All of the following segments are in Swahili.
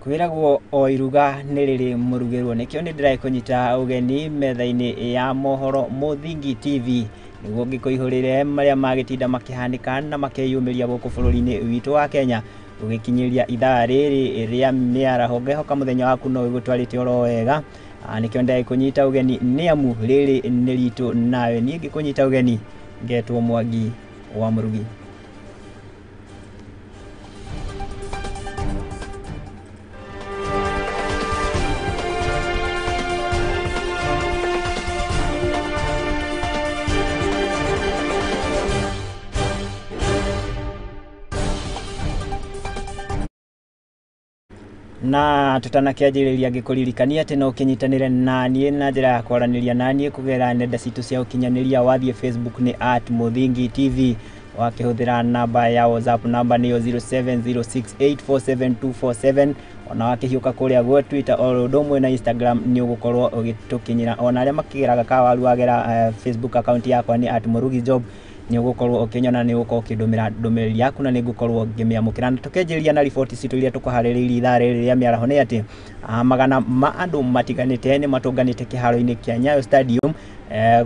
kwiragwo o iruga niriri murugirwo nikio ni ndirai kunyita ugeni metha-ini ya mohoro Muthingi TV niguo ngikuihurire maria magitinda makihanika na makiyumiria guku bururi-ini witu wa Kenya ugikinyiria ithaa riri ria miaraho ngehoka muthenya waku no igutwarite oro wega nikio ndai kunyita ugeni ni amu riri ni ritu nawe ni ngikunyita ugeni ngetwo Mwangi wa Murugi. Na tutanakiajiriria ngikuririkania ati no kinyitanire nanie na njira ya kwaraniria nanie kugera nenda citu cia ukinyaniria wathie Facebook ni @Muthingi TV wakihuthira namba ya WhatsApp namba ni 0706847247 ona wakihiuka kuria gwa Twitter o domwe na Instagram ni ugukorwo ugitukinyira ona aria makigeraga kawaru wagera Facebook account yakwa ni @MURUGI ni ugukorwo ukinyona ni uko ukindumira ndumiriri yaku na ni ngukorwo ngimiamukira na tukenjeria na report citu iria tukuhaririria ithaa riri ya miaraho ni ati magana ma andu matiganite ni matunganite kiharo-ini kia Nyayo Stadium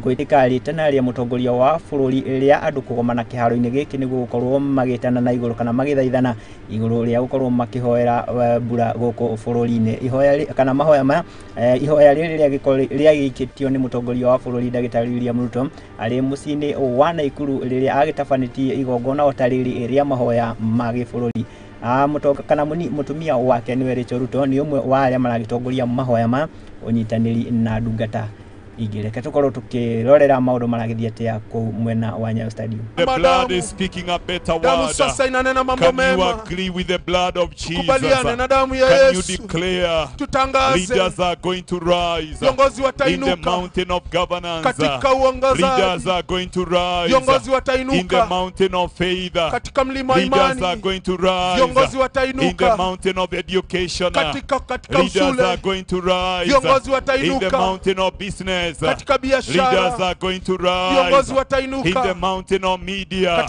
gwitika ritana ria mutongoria wa bururi ria andu kugomana kiharo-ini giki ni gukorwo magitana na iguru kana magithaithana iguru ria gukorwo makihoera mbura guku bururi-ini ihoya kana mahoya ma ihoya riri ria gikitio ni mutongoria wa bururi Ndagitari William Ruto ari mucini wa Naikuru riria agitafanitie igongona otariri ria mahoya magi bururi mutonga kana mutumia wake ni Rachel Ruto ni umwe wa aria maragitongoria mahoya ma unyitaniri na ndungata igireke tukorwo tukirorera maundu maragithia atia ku mwena wa Nyayo Stadium. The blood is speaking a better word. Can you agree with the blood of Jesus? Can you declare leaders are going to rise in the mountain of governance? Leaders are going to rise in the mountain of faith. Leaders are going to rise in the mountain of education. Leaders are going to rise in the mountain of business. Leaders are going to rise in the mountain of media.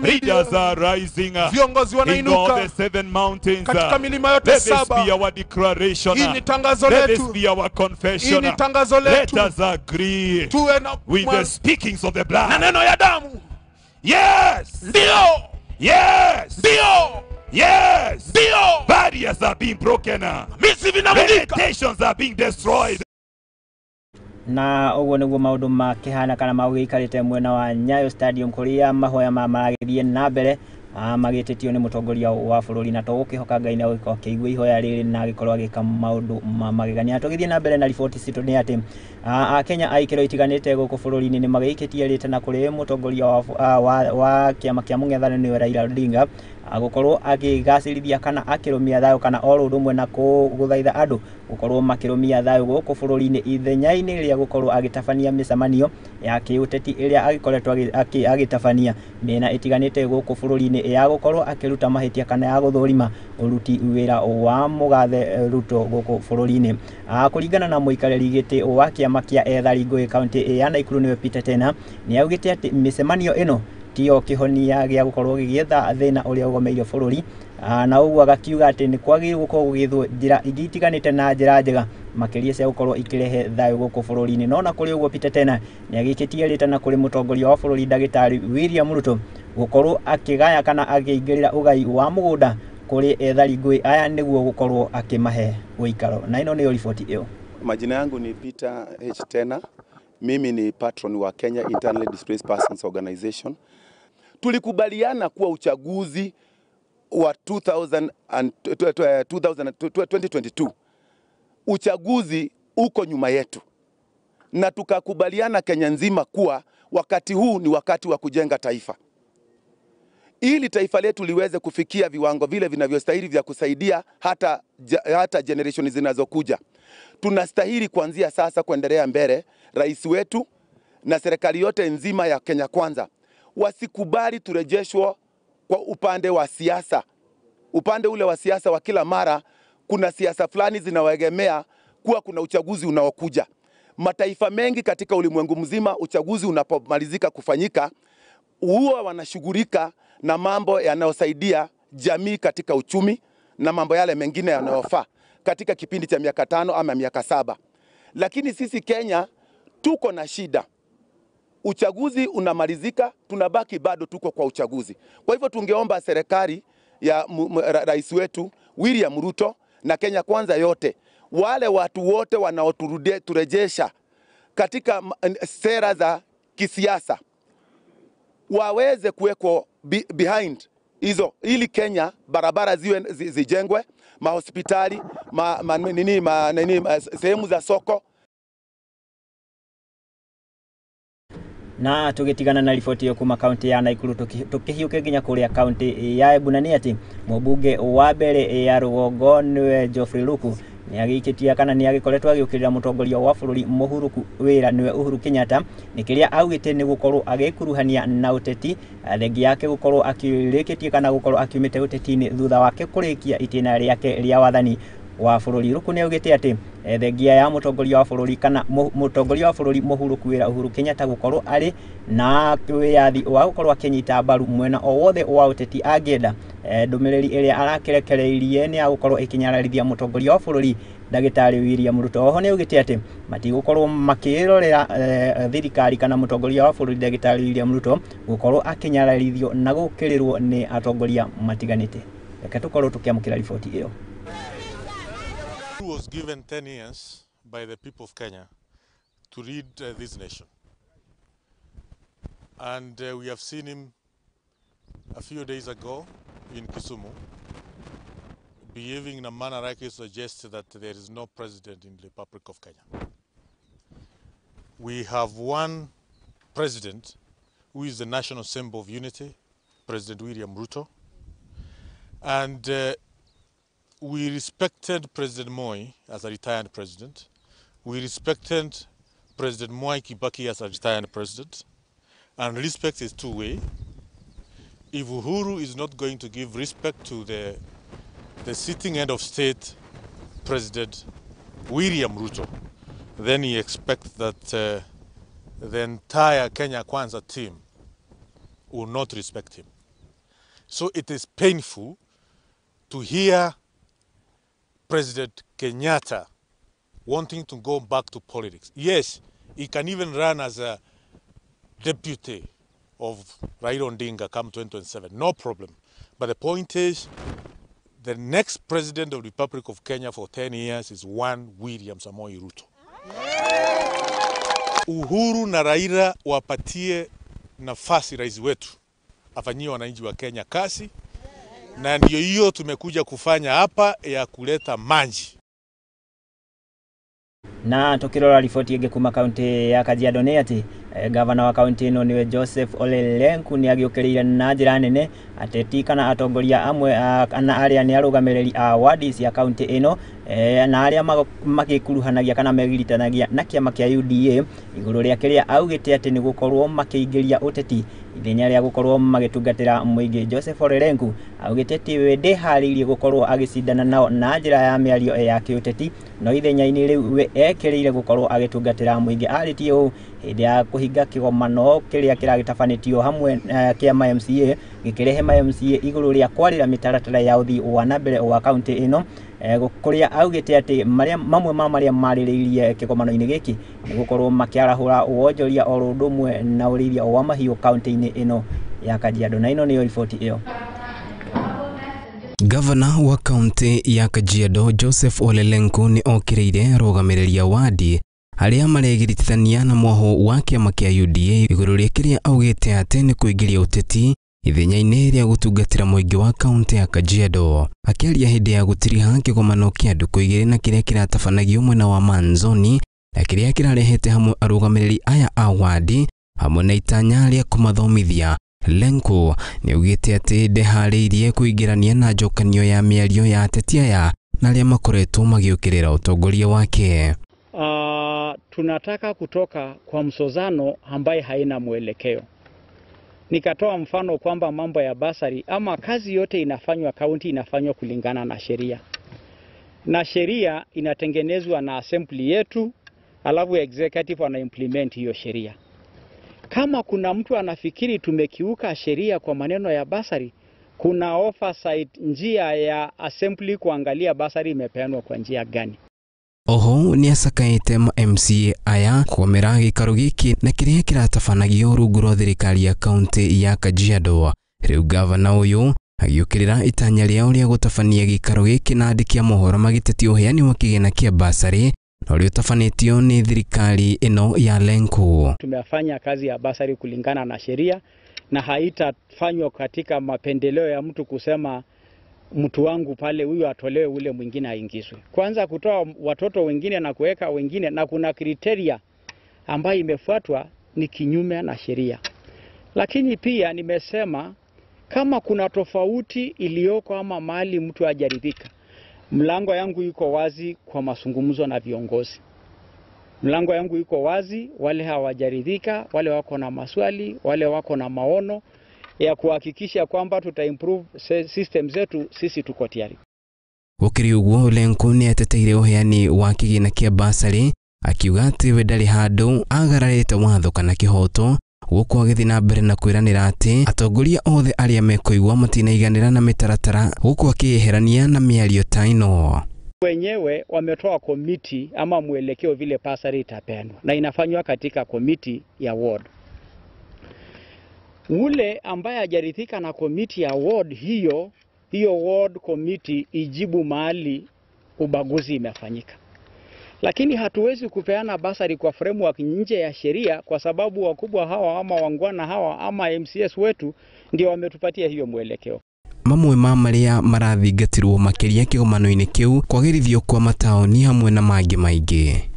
Leaders are rising in all the 7 mountains. Let this be our declaration. Let this be our confession. Let us agree with the speakings of the blood. Yes! Yes! Yes! Barriers are being broken. Limitations are being destroyed. Na uguo niguo maundu makihana kana maugikarite mwena wa Nyayo Stadium kuria mahoya maragithie na mbere magititio ni mutongoria wa bururi na tugukihoka Ngai na gwika kiigua ihoya riri na gikorwo agika maundu magegania tugithie na mbere na report citu ni ati Kenya aikiro itiganite guku bururi-ini ni magikitie ritana kuri mutongoria wa kiama kia mung'ethaniro Raila Odinga gukorwo agigacirithia kana akirumia thayo kana oro rumwe na guthaitha andu gukorwo makirumia thayo guku bururi-ini ithenya-ini ria gukorwo agitabania micemanio ya kiuteti iria agikoretwo agitabania mena itiganite guku bururi-ini ya gukorwo akiruta mahitia kana ya guthurima uruti wira wa mugathe Ruto guku bururi-ini kuringana na muikariri giti wa kiama kia ethari ngui county ya Naikuru niwe Peter Tena ni augite ati micemanio ino tio kihonia gia gukorwo gigietha thina uria ugomeire bururi na uguo agakiuga ati ni kwagirwo gukorwo gugithwo njira igitiganite na njira njega makiria cia gukorwo ikirehe thayo guku bururi-ini no na kuri uguo Peter Tena ni agikitie ritana kuri mutongoria wa bururi Ndagitari William Ruto gukorwo akigaya kana agiingirira ugai wa mugunda kuri ethari ngui aya niguo gukorwo akimahe uikaro na ino niyo ripoti iyo. Majina yangu ni Peter H. Tena. Mimi ni patron wa Kenya Internally Displaced Persons Organization. Tulikubaliana kuwa uchaguzi wa 2022 uchaguzi uko nyuma yetu, na tukakubaliana Kenya nzima kuwa wakati huu ni wakati wa kujenga taifa, ili taifa letu liweze kufikia viwango vile vinavyostahili vya kusaidia hata generation zinazokuja. Tunastahili kuanzia sasa kuendelea mbele. Rais wetu na serikali yote nzima ya Kenya Kwanza wasikubali turejeshwa kwa upande wa siasa. Upande ule wa siasa wa kila mara kuna siasa fulani zinawaegemea kuwa kuna uchaguzi unaokuja. Mataifa mengi katika ulimwengu mzima uchaguzi unapomalizika kufanyika huwa wanashughulika na mambo yanayosaidia jamii katika uchumi na mambo yale mengine yanayofaa katika kipindi cha miaka 5 ama miaka 7. Lakini sisi Kenya tuko na shida. Uchaguzi unamalizika, tunabaki bado tuko kwa uchaguzi. Kwa hivyo tungeomba serikali ya rais wetu William Ruto na Kenya Kwanza yote, wale watu wote wanaoturejesha katika sera za kisiasa waweze kuweko behind hizo, ili Kenya barabara zijengwe, mahospitali, sehemu za soko. Na tugitigana na riboti yo kuma kaunti ya Naikuru tukihiuke nginya kuria kaunti ya Embu ni ati mubunge wa mbere ya Rugongo niwe Geoffrey Ruku ni agikitia kana ni agikoretwo agiukirira mutongoria wa bururi MOHORO wira niwe Uhuru Kenyatta nikiria augite ni gukorwo agikuruhania na uteti thengi yake gukorwo akirikitie kana gukorwo akiumite uteti-ini thutha wake kurikia itina riake ria wathani wa bururi. Ruku ni augite ati thengia ya mutongoria wa bururi kana mutongoria wa bururi MOHORO kwira Uhuru Kenyatta gukorwo ari na wiyathi wa gukorwo akinyita mbaru mwena o wothe wa uteti angenda ndumiriri iria arakirekereirie ni agukorwo ikinyararithia mutongoria wa bururi Ndagitari William Ruto. Oho ni augite ati matigukorwo makirorera thirikari kana mutongoria wa bururi Ndagitari William Ruto gukorwo akinyararithio na gukirirwo ni atongoria matiganite. Reke tukorwo tukiamukira riboti iyo. Who was given 10 years by the people of Kenya to lead this nation. And we have seen him a few days ago in Kisumu behaving in a manner like he suggests that there is no president in the Republic of Kenya. We have one president who is the national symbol of unity, President William Ruto. And we respected President Moi as a retired president. We respected President Mwai Kibaki as a retired president. And respect is two-way. If Uhuru is not going to give respect to the sitting head of state, President William Ruto, then he expects that the entire Kenya Kwanza team will not respect him. So it is painful to hear President Kenyatta wanting to go back to politics. Yes, he can even run as a deputy of Raila Odinga come 2027, no problem. But the point is, the next president of the Republic of Kenya for 10 years is one William Samoei Ruto. Uhuru na Raila wapatie nafasi rais wetu afanyie wananchi wa Kenya kazi, na ndio hiyo tumekuja kufanya hapa ya kuleta maji. Na tukirora riboti ingi kuma kaunti ya Kajiado ni ati gavana wa kaunti ino niwe Joseph Ole Lenku ni agiukirire na njira nene ateti kana atongoria amwe kana aria ni arugamiriri a wadi cia kaunti ino na aria magikuruhanagia kana megiritanagia na kiama kia UDA iguru ria kiria augite ati ni gukorwo makiingiria uteti ithenya ria gukorwo magitungatira muingi. Joseph Ole Lenku augite ati we ndehariirie gukorwo agicindana nao na njira ya miario ya kiuteti no ithenya-ini riu we ekirire gukorwo agitungatira muingi. Aritie u hindi ya kuhinga kigomano kiria kiragitabanitio hamwe kia MCA gikirehe MCA iguru ria kwarira mitaratara ya uthi wa nambere wa kaunti ino kuria augite ati mamwe maria maririirie kigomano-ini giki ni gukorwo makiarahura wonjoria o rundumwe na urithia wa mahiu kaunti-ini ino ya Kajiado. Na ino niyo riboti iyo. Gavana wa kaunti ya Kajiado Joseph Ole Lenku ni okiriire rugamireria wadi aria maregiritithania na mwoho wa kiama kia UDA iguru ria kiria augite ati ni kuingiria uteti ithenya-ini ria gutungatira muingi wa kaunti ya Kajiado. Akiaria hindi ya gutiriha kigomano kia nduku igiri na kiria kiratabanagio mwena wa Manzoni na kiria kirarehete hamwe arugamiriri aya a wadi hamwe na itanya ria kumathomithia, Lenku ni augite ati ndehariirie kuingirania na njokanio ya miario ya ateti aya na aria makoretwo magiukirira utongoria wake. Tunataka kutoka kwa msozano ambaye haina mwelekeo. Nikatoa mfano kwamba mambo ya basari ama kazi yote inafanywa kaunti inafanywa kulingana na sheria. Na sheria inatengenezwa na assembly yetu, alafu executive wana implement hiyo sheria. Kama kuna mtu anafikiri tumekiuka sheria kwa maneno ya basari, kuna oversight njia ya assembly kuangalia basari imepeanwa kwa njia gani. Oho ni asakaite MCA aya kwamera gikaro giki na kiria kiratabanagio rungu rwa thirikari ya kaunti ya Kajiado. Riu gavana uyu agiukirira itanya riao ria gutabania gikaro giki na andiki a mohoro magitetie uheani wa kigina kia basari na uria utabanitio ni thirikari ino ya Lenku. Tumefanya kazi ya basari kulingana na sheria na haitafanywa katika mapendeleo ya mtu kusema mtu wangu pale huyu atolewe ule mwingine aingizwe. Kwanza kutoa watoto wengine na kuweka wengine, na kuna kriteria ambayo imefuatwa ni kinyume na sheria. Lakini pia nimesema kama kuna tofauti iliyoko ama mali mtu hajaridhika, mlango yangu yuko wazi kwa mazungumzo na viongozi. Mlango yangu yuko wazi, wale hawajaridhika, wale wako na maswali, wale wako na maono ya kuhakikisha kwamba tuta-improve system zetu, sisi tuko tayari. Gukiri uguo Lenku ni ateteire uheani wa kigina kia basari akiuga ati we ndari handu agararite watho kana kihoto guko agithi na mbere na kwiranira ati atongoria othe aria mekoigwa matinaiganira na mitaratara guko akiherania na miario ta ino. Wenyewe wametoa komiti ama mwelekeo vile basari itapeanwa na inafanywa katika komiti ya ward. Ule ambaye hajaridhika na komiti ya ward hiyo ward committee ijibu mahali ubaguzi imefanyika. Lakini hatuwezi kupeana basari kwa framework nje ya sheria kwa sababu wakubwa hawa ama wangwana hawa ama MCS wetu ndio wametupatia hiyo mwelekeo. Mamwe maria marathingatirwo makiria kigomano-ini kiu kwagirithio kwa mataoni hamwe na mangi maingi.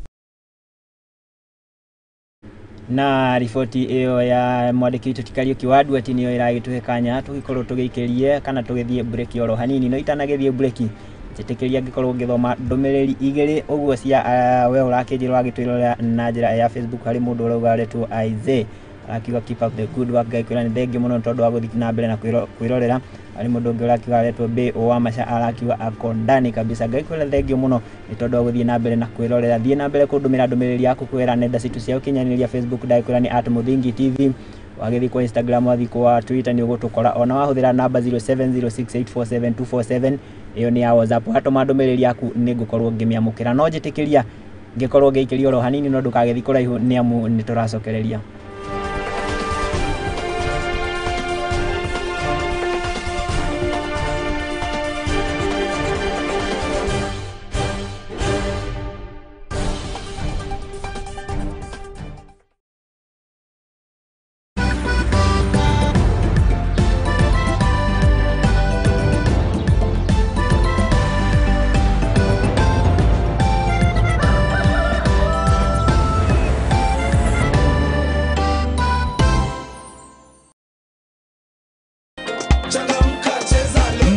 Na riboti iyo ya mwandiki tutikario kiwadu ati niyo iragituhe kanya tugikorwo tugikirie kana tugithie break oro hanini no itanagithie break titekeria ngikorwo ngithoma ndomereri igiri uguo cia we urakijirwo agitwirora na njira ya Facebook hari mundu urauga aretwo Aize akiwa keep up the good work gaikira ni thenge muno tondu wa guthiki na mbere na kwirorera ari mundu ungi urakiwa aretwo be wa masha arakiwa akondani kabisa gaikira thenge muno ni tondu wa guthii na mbere na kwirorera thie na mbere kundumira ndomereri yaku kwera nenda citu cia ukinyaniria Facebook daikira ni @Muthingi TV wagithi kwa Instagram wathi kwa Twitter ni ugutukora ona wahuthira namba 0706847247 iyo ni ya WhatsApp hato mandomereri yaku ni ngukorwo ngimiamukira no njitikiria ngikorwo ngikiria oro hanini no ndukagethi kuraihu ni amu ni turacokereria.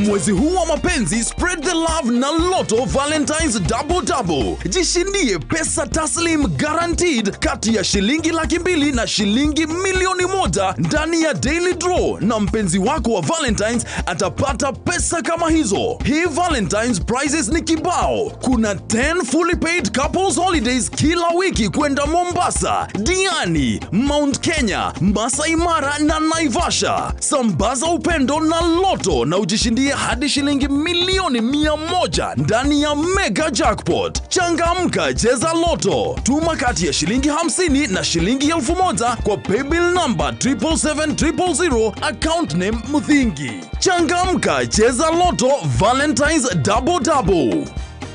Mwezi huu wa mapenzi, spread the love na Lotto Valentine's Double Double. Jishindie pesa taslim guaranteed kati ya shilingi 200,000 na shilingi 1,000,000 ndani ya daily draw, na mpenzi wako wa Valentine's atapata pesa kama hizo. Hii Valentine's prizes ni kibao. Kuna 10 fully paid couples holidays kila wiki kwenda Mombasa, Diani, Mount Kenya, Masai Mara na Naivasha. Sambaza upendo na Lotto na ujishindie hadi shilingi 100,000,000 ndani ya mega jackpot. Changamka, cheza Lotto. Tuma kati ya shilingi 50 na shilingi 1,000 kwa paybill number 77700, account name Muthingi. Changamka, cheza Lotto Valentine's Double Double.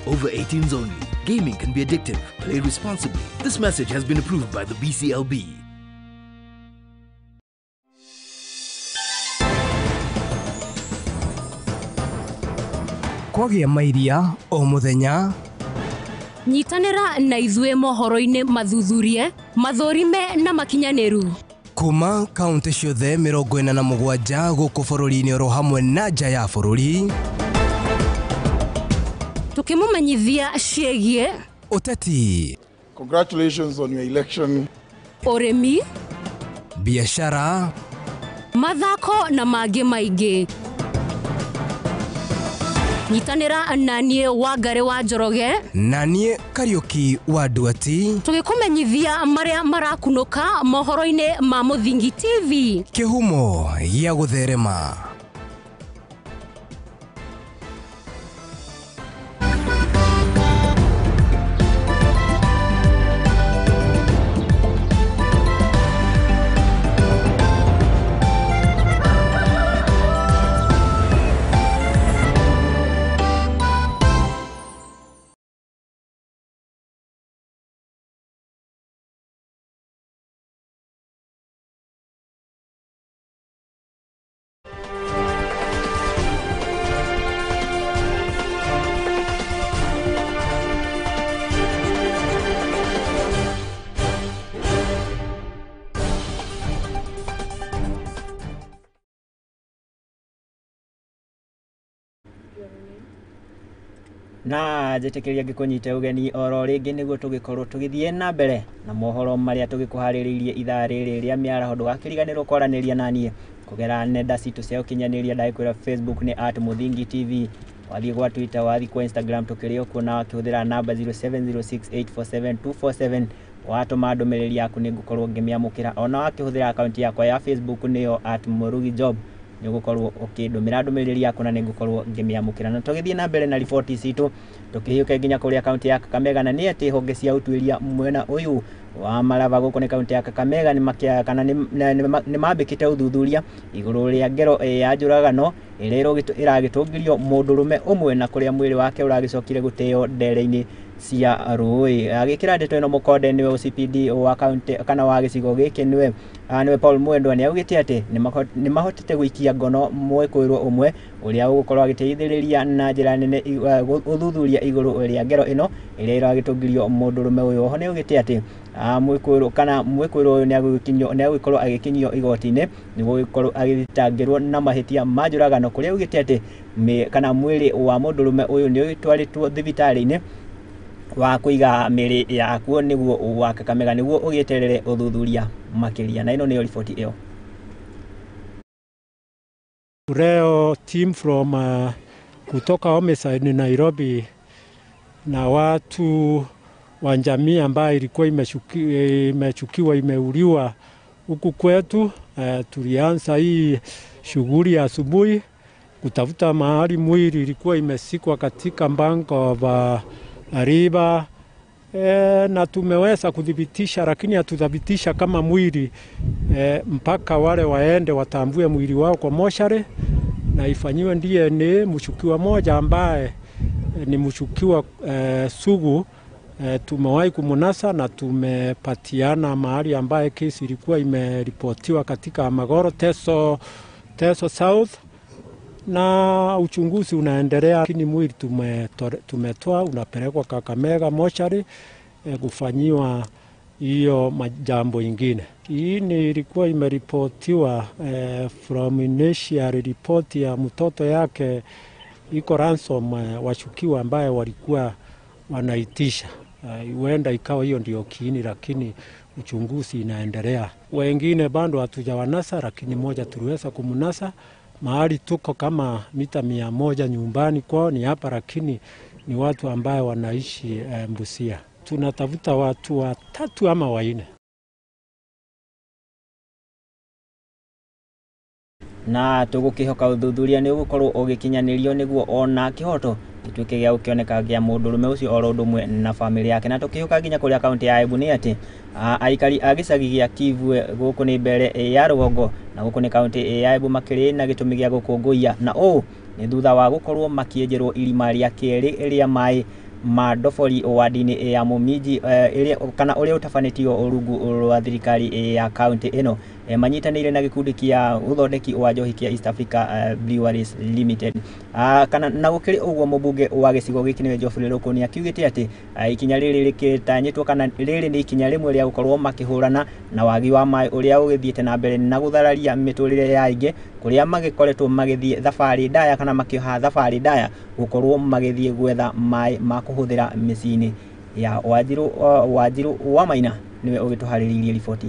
Over 18s only. Gaming can be addictive. Play responsibly. This message has been approved by the BCLB. Kwagia mairia o muthenya nyitanira na izwe mohoro-ini mathuthurie mathorime na makinyaniru kuma kaunti ciothe 47 guku bururi-ini oro hamwe na nja ya bururi tukimumenyithia ciegie uteti. Congratulations on your election. Urimi, biashara, mathako na mangi maingi. Nyitanira nanie Wangari wa Njoroge nanie Kariuki wa Nduati tugikumenyithia maria marakunuka mohoro-ini ma Muthingi TV. Kihumo ya gutherema. na njetekeria ngikunyite ugeni oro ringi niguo tugikorwo tugithie na mbere na mohoro maria tugikuhaririirie ithaa riri ria miaraho ndugakiriganirwo kwaraniria nanie kugera nenda citu cia ukinyaniria ndaikwira Facebook ni @Muthingi TV, wathie kwa Twitter, wathie kwa Instagram tukirio kuona wakihuthira namba 0706847247 watuma ndumiriri yaku nigukorwo ngimiamukira, ona wakihuthira account yakwa ya Facebook niyo @MURUGI nigukorwo ukindumira ndumiriri yaku na nigukorwo ngimiamukira. Na tugithie na mbere na ripoti citu tukihiuka nginya kuri account ya Kakamega, na ni ati honge cia utwiria mwena uyu wa Malava guko ni account ya Kakamega ni makia kana ni mambikite uthuthuria iguru ria ngero ya njuragano irero iragitungirio mundurume umwe na kuria mwiri wake uragicokire guteo ndere-ini cia rui. Agikira ndeto ino mukonde niwe OCPD wa county kana wa gicigo giki niwe Paul Mwendwa ni augite ati ni mahotete guikia ngono mwekwirwo umwe uria ugukorwo agiteithiriria na njira nene uthuthuria iguru ria ngero ino iria iragitungirio mundurume uyu. Ho ni augite ati mwekwirwo uyu ni agukorwo agikinyio igoti-ini niguo gukorwo agithitangirwo na mahitia ma njuragano, kuria augite ati kana mwiri wa mundurume uyu ni utwaritwo thibitari-ini wa kuiga miri yakuo niguo wa Kakamega niguo ugieterere uthuthuria makiria. Na ino niyo ripoti iyo. Leo team from kutoka Homicide Nairobi na watu wa jamii ambayo ilikuwa imechukiwa imeuliwa huku kwetu. Tulianza hii shughuli ya asubuhi kutafuta mahali mwili ilikuwa imesikwa katika mbango wa riba, na tumeweza kudhibitisha, lakini hatudhibitisha kama mwili mpaka wale waende watambue mwili wao kwa moshari na ifanyiwe DNA. Mshukiwa moja ambaye ni mshukiwa sugu tumewahi kumunasa na tumepatiana mahali ambaye kesi ilikuwa imeripotiwa katika Magoro Teso South, na uchunguzi unaendelea, lakini mwili tumetoa unapelekwa Kakamega mochari kufanyiwa hiyo majambo ingine. Hii ni ilikuwa imeripotiwa from initial report ya mtoto yake iko ransom washukiwa ambaye walikuwa wanaitisha. Huenda ikawa hiyo ndio kiini, lakini uchunguzi inaendelea. Wengine bado hatujawanasa, lakini moja tuliweza kumunasa. Mahali tuko kama mita 100 nyumbani kwao ni hapa, lakini ni watu ambaye wanaishi Mbusia. Tunatafuta watu 3 ama 4. Na tugukihoka uthuthuria ni ugukorwo ugikinyanirio niguo ona kihoto gituike gia ukioneka gia mundurume ucio oro ndumwe na family yake. Na tukihoka nginya kuri account ya Embu ni ati aikari agicagi gia Kivwe guku ni mbere ya rugongo na guku ni county ya Embu makiri na gitumi gia gukunguia, na ni thutha wa gukorwo makienjerwo irima ria keri ria mai madofori wadini ya Mumiji kana uria utafanitio urungu rwa thirikari ya county ino manyitanire na gikundi kia uthondeki wa njohi kia East Africa Breweries Limited. Kana na gukiri uguo mubunge wa gicigo giki niwe Geoffrey Rukuni akiugite ati ikinya riri rikitanyitwo kana riri ni ikinya rimwe ria gukorwo makihurana na wagi wa mai uria ugithiete na mbere na guthararia miturire ya ingi kuria magikoretwo magithie thabari ndaya kana makioha thabari ndaya gukorwo magithie gwetha mai ma kuhuthira micini ya Wanjiru wa Maina niwe ugituhariririe ripoti.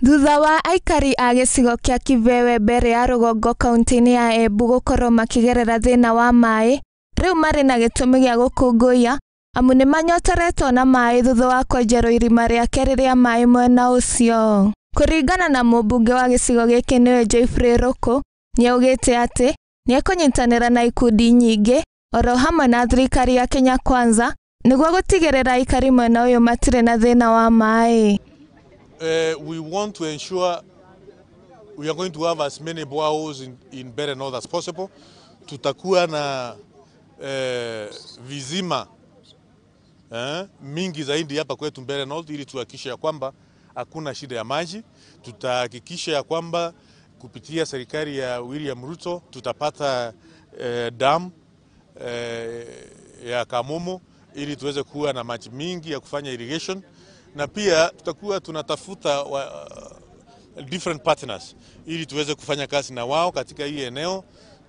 Thutha wa aikari a gicigo kia Kivewe mbere ya rugongo kaunti-ini ya Embu gukorwo makigerera thina wa mai, riu mari na gitumi gia gukunguia amu ni manyotoretwo na mai thutha wa kwenjerwo irima ria keri ria mai mwena ucio. Kuringana na mubunge wa gicigo giki niwe Geoffrey Ruku, ni augite ati ni ekunyitanira na ikundi nyingi oro hamwe na thirikari ya Kenya Kwanza niguo gutigirira aikari mwena uyu matire na thina wa mai. We want to ensure we are going to have as many boreholes in Mbeere North as possible. Tutakuwa na vizima mingi zaidi hapa kwetu Mbeere North ili tuhakikishe ya kwamba hakuna shida ya maji. Tutahakikisha ya kwamba kupitia serikali ya William Ruto tutapata dam ya Kamumu ili tuweze kuwa na maji mingi ya kufanya irrigation, na pia tutakuwa tunatafuta different partners ili tuweze kufanya kazi na wao katika hii eneo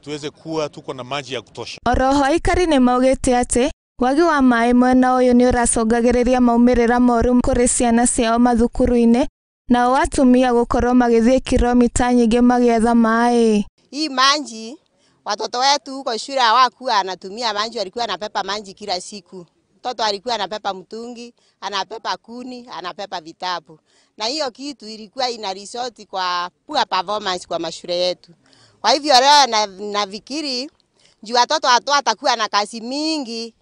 tuweze kuwa tuko na maji ya kutosha. Oroho aikari nĩ maugĩte atĩ wagi wa maĩ mwena ũyũ nĩ ũracongagĩrĩria maumĩrĩra moru kũrĩ ciana ciao mathukuru-inĩ na watumia gũkorwo magĩthiĩ kilomita nyingĩ magĩetha maĩ. Hii maji watoto wetu huko shule hawakuwa anatumia maji, walikuwa anapepa maji kila siku. Mtoto alikuwa anapepa mtungi, anapepa kuni, anapepa vitabu. Na hiyo kitu ilikuwa ina result kwa poor performance kwa mashule yetu. Kwa hivyo leo nafikiri juu watoto watakuwa na kazi mingi,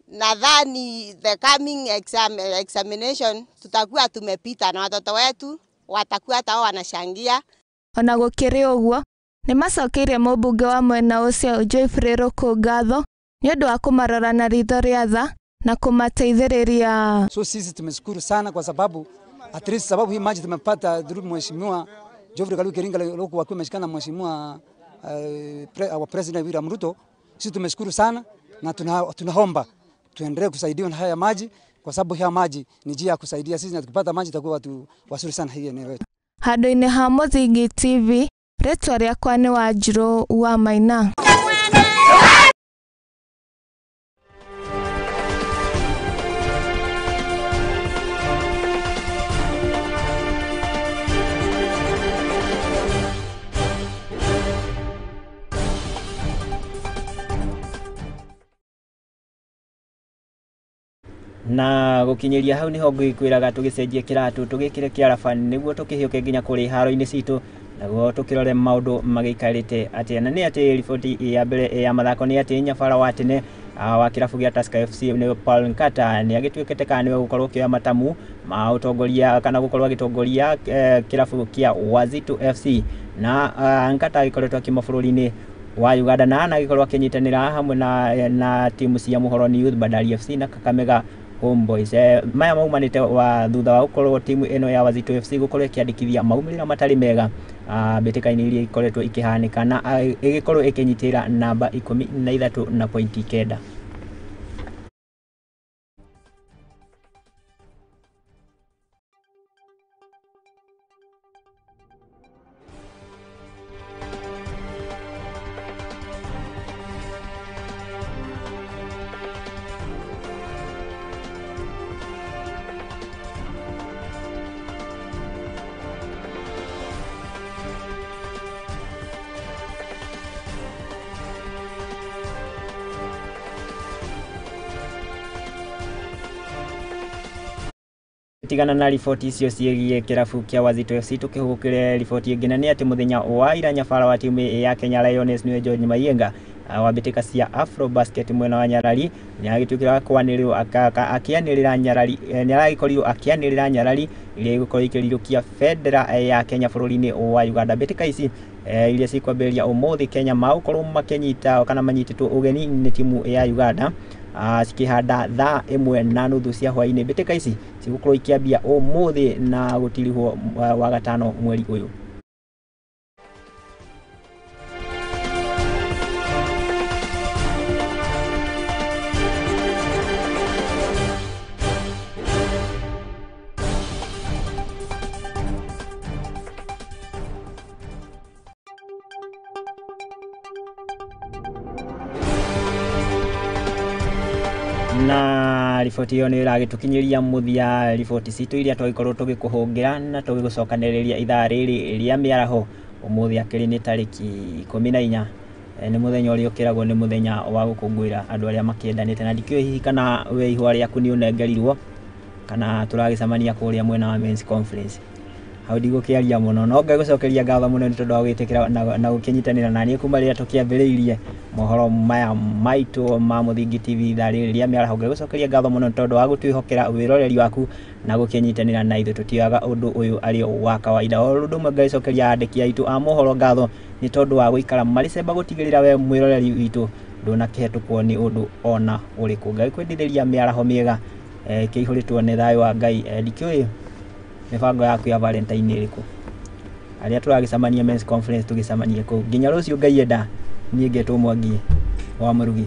nadhani the coming examination tutakuwa tumepita na watoto wetu watakuwa hata wanashangia. Ona gũkĩrĩ ũguo nĩ macokeire mũmbunge wa mwena ũcio Joyfrey Rũkũ ngatho nĩ ũndũ wa kũmarora na ritho rĩa tha na kumateithĩrĩria. So sisi tumeshukuru sana kwa sababu at least sababu hii maji tumepata through mheshimiwa Geoffrey Kaluki Ringa Rũkũ wakiwa ameshikana mheshimiwa our president William Ruto. Sisi tumeshukuru sana na tunaomba tuendelee kusaidiwa na haya maji kwa sababu haya maji ni njia ya kusaidia sisi na tukipata maji tutakuwa watu wazuri sana hii eneo letu. Handũ-inĩ ha Muthingi TV, rĩtwa rĩakwa nĩ Wanjirũ wa Maina. Na gukinyiria hau niho ngwikwiraga tugicenjie kiratu tugikire kiarafa niguo tukihiuke nginya kuri haro-ini citu naguo tukirore maundu magikarite atia na ni ati riboti ya mbere ya mathako ni ati nyabara wa tene wa kirabu gia Tusker FC ni Paul Nkata ni agituikite kana niwe gukorwo kioya matamu ma utongoria kana gukorwo agitongoria kirabu kia Wazito FC na Nkata agikoretwo kimabũrũri-ini wa Uganda na agikorwo akinyitanira hamwe na timu cia MOHORO Youth Bandari FC na Kakamega Homeboys. Maya maumanite wa thutha wa gukorwo timu eno ya Wazito FC gukorwo ikiandikithia maumirira matari mega mbĩtĩka-inĩ iria ikoretwo ikihanika na igikorwo ikinyitira namba 13 na pointi 9. Tigana na riboti icio ciegie kirabu kia Wazito FC tukihugukire riboti ingĩ na nĩ ati muthenya wa ira nyabara wa timu ya Kenya Lioness niwe George Mayenga wa mbĩtĩka cia Afro Basket mwena wa Nyarari nĩ agĩtuĩkĩra kwanĩrĩrwo akĩanĩrĩra Nyarari nĩ aragĩkorirwo akĩanĩrĩra Nyarari iria igũkorwo ikĩrirũkia bendera ya Kenya bũrũri-inĩ wa Uganda. Mbĩtĩka ici iria cikwambĩrĩria ũmũthĩ Kenya magũkorwo makĩnyita kana manyitĩtwo ũgeni nĩ timu ya Uganda cikihanda thaa 1:30 cia hwaĩ-inĩ. Mbĩtĩka ici cigũkorwo ikiambia ũmũthĩ na gũtirihwo wa gatano mweri ũyũ. Na riboti iyo nĩ ĩragĩtũkinyĩria mũthia riboti citũ iria twagikorwo tũgĩkũhũngĩra na tũgĩgũcokanĩrĩria ithaa rĩrĩ rĩa mĩaraho ũmũthĩ akĩrĩ nĩ tarĩki 14 nĩ mũthenya ũrĩa ũkĩragwo nĩ mũthenya wa gũkũngũĩra andũ arĩa makĩendanĩte na ndikĩũĩ hihi kana we ihũa rĩaku nĩ ũnengerirwo kana tũragĩcemania kũrĩa mwena wa men's conference. Hau ndigũkĩaria mũno no ngagũcokeria ngatho mũno nĩ tondũ wa gwĩtĩkĩra na gũkĩnyitanĩra na niĩ kuma rĩrĩa tũkĩambĩrĩirie mohoro maya maitũ ma Muthingi TV ithaa rĩrĩ rĩa mĩaraho. Ngagũcokeria ngatho mũno nĩ tondũ wa gũtwĩhokera wĩroreri waku na gũkĩnyitanĩra na ithuĩ tũtiaga ũndũ ũyũ arĩ wa kawaida. O ũndũ ũmwe ngagĩcokeria andĩki aitũ a mohoro ngatho nĩ tondũ wa gũikara marĩ cemba gũtigĩrĩra we mwĩroreri witũ ndũnakĩhetũkwo nĩ ũndũ ona ũrĩkũ. Ngagĩkwendithĩria mĩaraho mĩega kĩihũrĩtwo nĩ thayũ wa Ngai. Ndikĩũĩ mibango yaku ya Valentine ĩrĩkũ? Arĩa tũragĩcemania men's conference tũgĩcemanie kũu nginya rũciũ Ngai enda niĩ ngetwo Mwangi wa MURUGI.